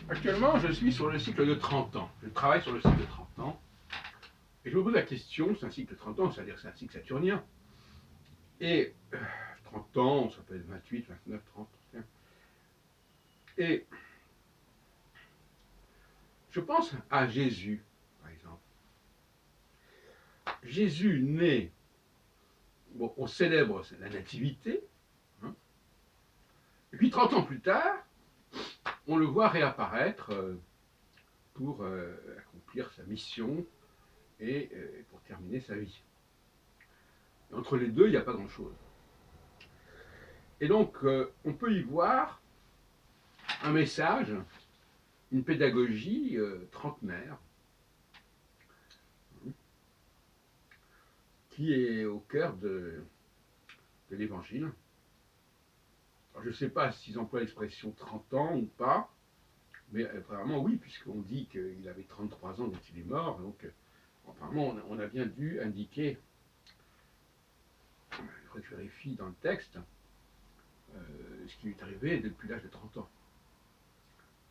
Actuellement, je suis sur le cycle de 30 ans. Je travaille sur le cycle de 30 ans. Et je me pose la question, c'est un cycle de 30 ans, c'est-à-dire c'est un cycle saturnien. Et 30 ans, ça peut être 28, 29, 30, 31. Et je pense à Jésus, par exemple. Jésus naît, bon, on célèbre la nativité, hein, et puis 30 ans plus tard, on le voit réapparaître pour accomplir sa mission et pour terminer sa vie. Et entre les deux, il n'y a pas grand-chose. Et donc, on peut y voir un message, une pédagogie trentenaire, qui est au cœur de l'évangile. Alors, je ne sais pas s'ils emploient l'expression 30 ans ou pas, mais apparemment oui, puisqu'on dit qu'il avait 33 ans dès qu'il est mort, donc apparemment on a bien dû indiquer, il faudrait que je vérifie dans le texte, ce qui lui est arrivé depuis l'âge de 30 ans.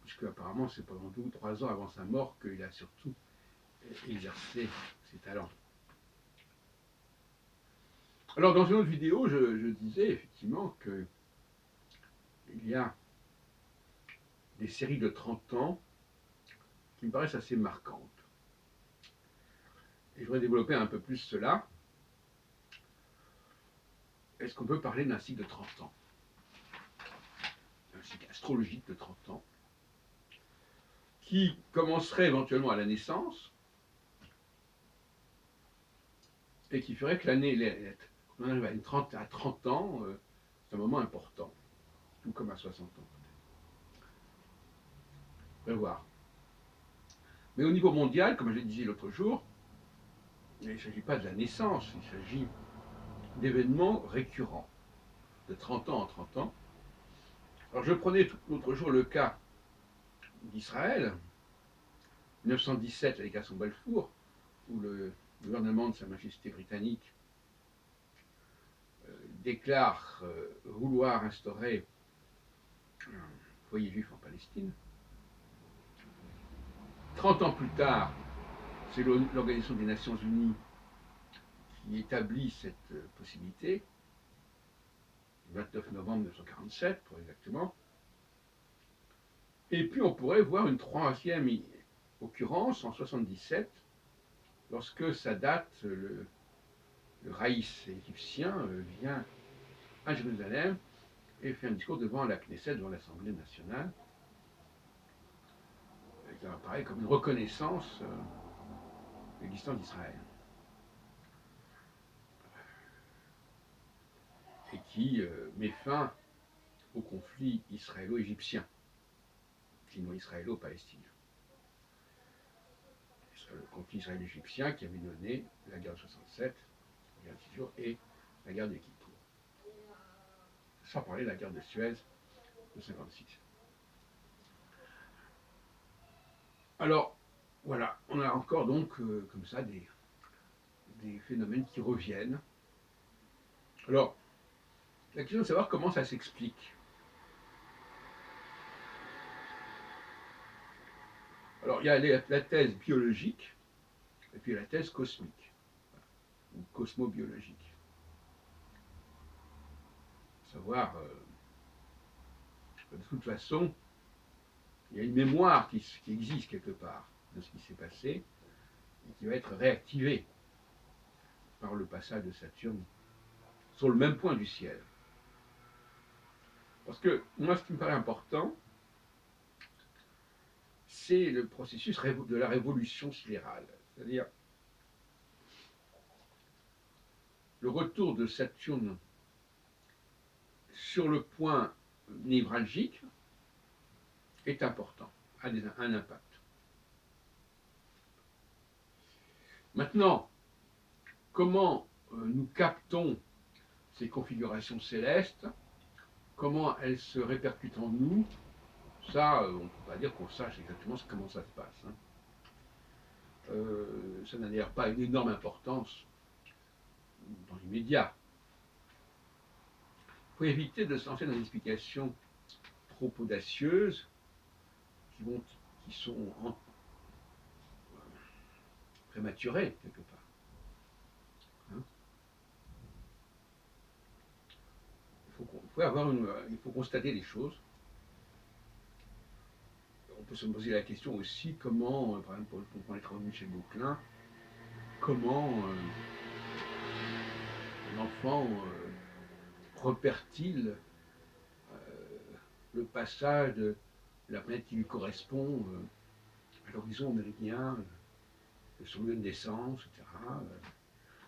Puisque apparemment c'est pendant 2 ou 3 ans avant sa mort qu'il a surtout exercé ses talents. Alors dans une autre vidéo, je disais effectivement qu'il y a des séries de 30 ans qui me paraissent assez marquantes. Et je voudrais développer un peu plus cela. Est-ce qu'on peut parler d'un cycle de 30 ans? Un cycle astrologique de 30 ans qui commencerait éventuellement à la naissance et qui ferait que l'année, on arrive à 30 ans, c'est un moment important, tout comme à 60 ans peut-être. On va voir. Mais au niveau mondial, comme je le disais l'autre jour, il ne s'agit pas de la naissance, il s'agit d'événements récurrents, de 30 ans en 30 ans. Alors je prenais l'autre jour le cas d'Israël, 1917, la déclaration Balfour, où le gouvernement de Sa Majesté britannique déclare vouloir instaurer un foyer juif en Palestine. 30 ans plus tard, c'est l'Organisation des Nations Unies qui établit cette possibilité, le 29 novembre 1947 pour exactement. Et puis on pourrait voir une troisième occurrence en 77, lorsque Sadat, le raïs égyptien, vient à Jérusalem et fait un discours devant la Knesset, devant l'Assemblée nationale. Et ça apparaît comme une reconnaissance de l'existence d'Israël. Et qui met fin au conflit israélo-égyptien, sinon israélo-palestinien. Le conflit israélo-égyptien qui avait donné la guerre de 67, la guerre de 6 jours, et la guerre de Kippour. Sans parler de la guerre de Suez de 56. Alors, voilà, on a encore donc comme ça des phénomènes qui reviennent. Alors, la question de savoir comment ça s'explique. Alors, il y a la thèse biologique et puis la thèse cosmique, ou cosmobiologique. Savoir, de toute façon, il y a une mémoire qui existe quelque part de ce qui s'est passé et qui va être réactivée par le passage de Saturne sur le même point du ciel. Parce que moi, ce qui me paraît important, c'est le processus de la révolution sidérale. C'est-à-dire le retour de Saturne sur le point névralgique est important, a un impact. Maintenant, comment nous captons ces configurations célestes, comment elles se répercutent en nous, ça, on ne peut pas dire qu'on sache exactement comment ça se passe. Ça n'a d'ailleurs pas une énorme importance dans l'immédiat. Il faut éviter de se lancer dans des explications trop audacieuses qui sont prématurés quelque part. Hein. Il faut constater les choses. On peut se poser la question aussi comment, par exemple, pour comprendre les travaux de Michel Gauquelin, comment l'enfant repère-t-il le passage de la planète qui lui correspond à l'horizon méridien de son lieu de naissance, etc.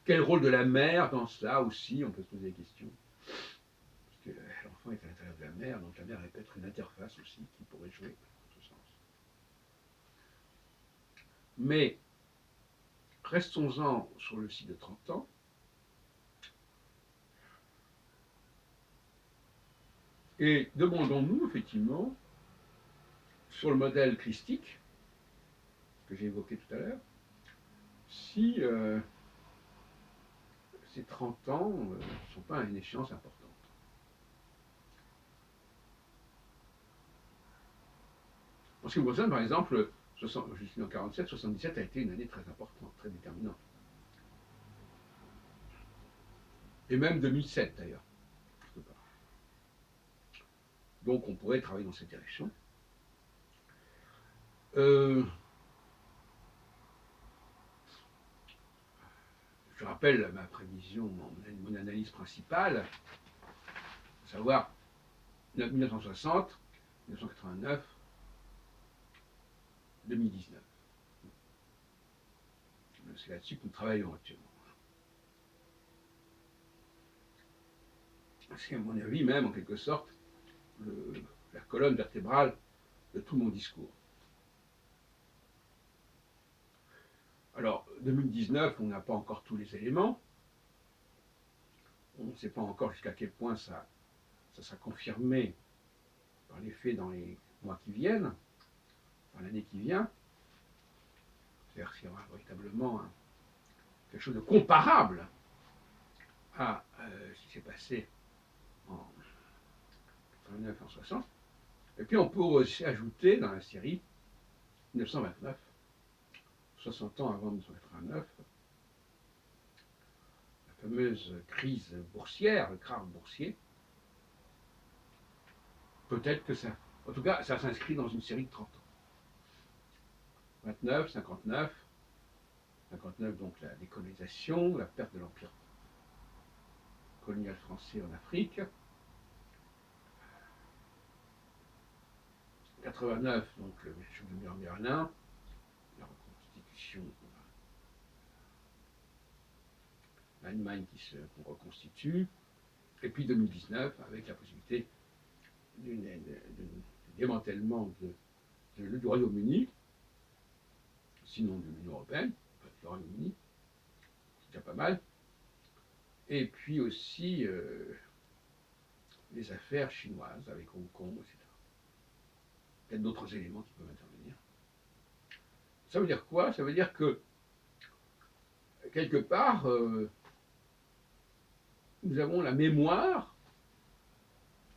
Quel rôle de la mère dans cela aussi, on peut se poser des questions. Parce que l'enfant est à l'intérieur de la mère, donc la mère est peut-être une interface aussi qui pourrait jouer dans ce sens. Mais restons-en sur le cycle de 30 ans. Et demandons-nous effectivement, sur le modèle christique que j'ai évoqué tout à l'heure, si ces 30 ans ne sont pas une échéance importante. En ce qui me concerne, par exemple, je suis né en 47, 77 a été une année très importante, très déterminante. Et même 2007 d'ailleurs. Donc on pourrait travailler dans cette direction. Je rappelle ma prévision, mon analyse principale, à savoir 1960, 1989, 2019. C'est là-dessus que nous travaillons actuellement. C'est à mon avis même, en quelque sorte, la colonne vertébrale de tout mon discours. Alors, 2019, on n'a pas encore tous les éléments. On ne sait pas encore jusqu'à quel point ça sera confirmé par les faits dans les mois qui viennent, dans l'année qui vient. C'est-à-dire qu'il y aura véritablement quelque chose de comparable à ce qui s'est passé en 89 en 60. Et puis on peut aussi ajouter dans la série 1929, 60 ans avant 1989, la fameuse crise boursière, le krach boursier. Peut-être que ça, en tout cas, ça s'inscrit dans une série de 30 ans. 29, 59, 59 donc la décolonisation, la perte de l'empire colonial français en Afrique. 89, donc le choc de mur Berlin, la reconstitution, l'Allemagne qui se reconstitue, et puis 2019 avec la possibilité d'un démantèlement du Royaume-Uni, sinon de l'Union européenne, du Royaume-Uni, c'est déjà pas mal, et puis aussi les affaires chinoises avec Hong Kong, etc. Peut-être d'autres éléments qui peuvent intervenir. Ça veut dire quoi? Ça veut dire que, quelque part, nous avons la mémoire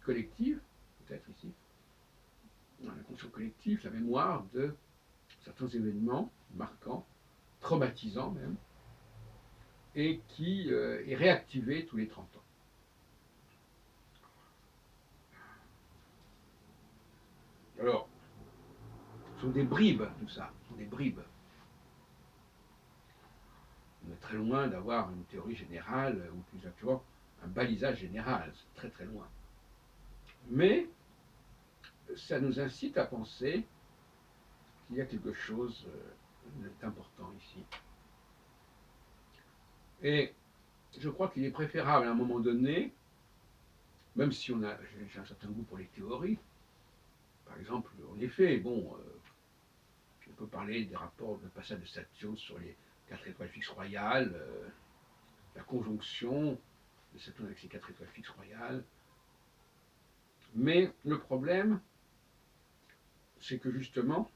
collective, peut-être ici, dans la conscience collective, la mémoire de certains événements marquants, traumatisants même, et qui est réactivée tous les 30 ans. Alors, ce sont des bribes, tout ça, ce sont des bribes. On est très loin d'avoir une théorie générale, ou plus exactement, un balisage général, c'est très très loin. Mais ça nous incite à penser qu'il y a quelque chose d'important ici. Et je crois qu'il est préférable à un moment donné, même si j'ai un certain goût pour les théories, par exemple, en effet, bon, on peut parler des rapports de passage de Saturne sur les 4 étoiles fixes royales, la conjonction de Saturne avec ces 4 étoiles fixes royales. Mais le problème, c'est que justement,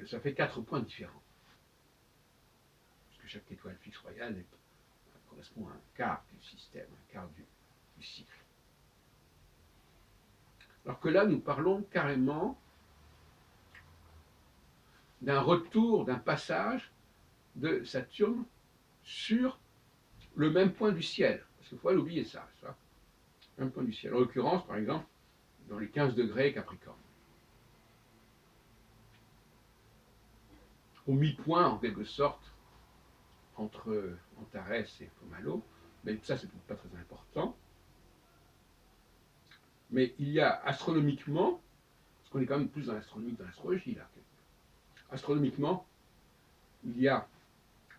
ça fait 4 points différents. Parce que chaque étoile fixe royale correspond à un quart du système, un quart du cycle. Alors que là, nous parlons carrément d'un retour, d'un passage de Saturne sur le même point du ciel. Parce qu'il ne faut pas l'oublier ça, le même point du ciel. En l'occurrence, par exemple, dans les 15 degrés Capricorne. Au mi-point, en quelque sorte, entre Antares et Pomalo, mais ça, c'est pas très important. Mais il y a astronomiquement, parce qu'on est quand même plus dans l'astronomie que dans l'astrologie, là. Astronomiquement, il y a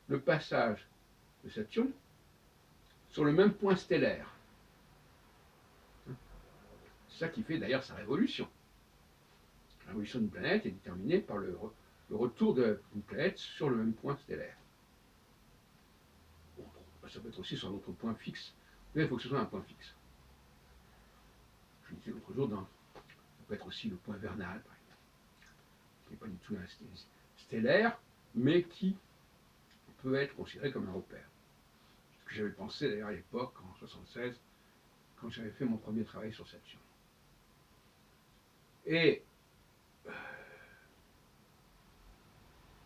le passage de Saturne sur le même point stellaire. C'est ça qui fait d'ailleurs sa révolution. La révolution d'une planète est déterminée par le retour d'une planète sur le même point stellaire. Bon, ça peut être aussi sur un autre point fixe, mais il faut que ce soit un point fixe. Je disais l'autre jour, ça peut être aussi le point vernal, par exemple, qui n'est pas du tout stellaire, mais qui peut être considéré comme un repère. Ce que j'avais pensé d'ailleurs à l'époque, en 1976, quand j'avais fait mon premier travail sur Saturne. Et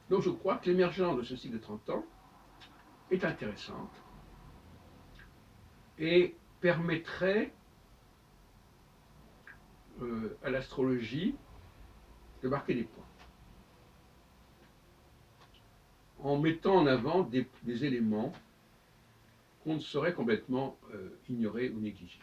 donc je crois que l'émergence de ce cycle de 30 ans est intéressante et permettrait à l'astrologie de marquer des points en mettant en avant des éléments qu'on ne saurait complètement ignorer ou négliger.